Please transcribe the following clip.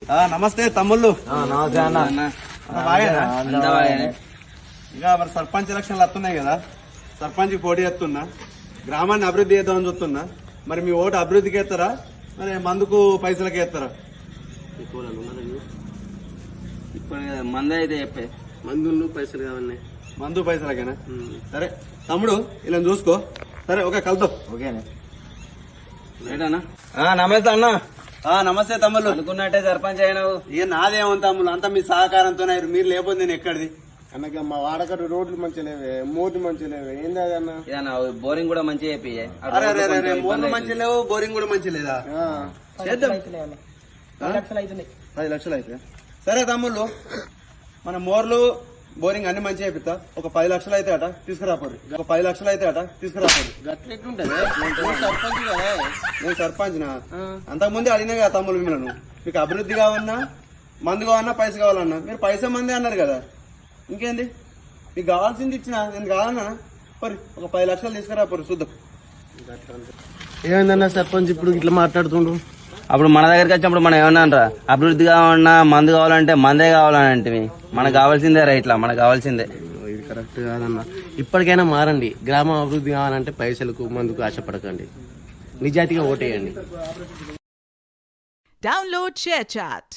నమస్తే తమ్ముళ్ళు. నమస్తే అన్న. ఇంకా మరి సర్పంచ్ ఎలక్షన్లు వస్తున్నాయి కదా, సర్పంచ్ పోటీ చేస్తున్నా, గ్రామాన్ని అభివృద్ధి చేద్దామని చూస్తున్నా. మరి మీ ఓటు అభివృద్ధికి వేస్తారా, మరి మందుకు పైసలకి వేస్తారా? ఇప్పుడు మంది అయితే చెప్పే మందు పైసలు కావన్నాయి. మందు పైసలకేనా? సరే తమ్ముడు, ఇలా చూసుకో. సరే ఓకే, కలుద్దాం. ఓకేనా? నమస్తే అన్న. నమస్తే తమ్ముళ్ళు. అనుకున్నట్టే సర్పంచ్ అయినావు. ఇక నాదేమో తమ్ముళ్ళు, అంతా మీ సహకారంతో. మీరు లేకపోతే నేను ఎక్కడిది? అన్నకి మా వాడకట్టు రోడ్లు మంచిగా లేవే, మోర్లు మంచిగా లేవే. ఏంది అదన్నా? బోరింగ్ కూడా మంచిగా చెప్పి. అరే మోర్లు మంచి లేవు, బోరింగ్ కూడా మంచి లేదా? చేద్దాం. 10 లక్షలు అయితే సరే తమ్ముళ్ళు, మన మోర్లు బోరింగ్ అన్ని మంచిగా అయిపోతా. ఒక 10 లక్షలు అయితే అట తీసుకురాపోరు. నేను సర్పంచ్నా? అంతకుముందే అడిగినా కదా తమ్ముళ్ళు మిమ్మల్ని, మీకు అభివృద్ధి కావన్నా, మందు కావన్నా, పైస కావాలన్నా. మీరు పైసా మంది అన్నారు కదా, ఇంకేంది? మీకు కావాల్సింది ఇచ్చిన. నేను కావాలన్నా పరి ఒక 10 లక్షలు తీసుకురాపోరు, చూద్దాం. ఏమైందన్నా సర్పంచ్ ఇప్పుడు ఇట్లా మాట్లాడుతుండ్రు? అప్పుడు మన దగ్గరికి వచ్చినప్పుడు మనం ఏమన్నా అభివృద్ధి కావాలన్నా, మందు కావాలంటే మందే కావాలంటే మనకు కావాల్సిందే రా. ఇట్లా మనకు కావాల్సిందే. ఇది కరెక్ట్ కాదన్నా. ఇప్పటికైనా మారండి. గ్రామం అభివృద్ధి కావాలంటే పైసలకు మందుకు ఆశపడకండి, నిజాయితీగా ఓటేయండి. Download ShareChat.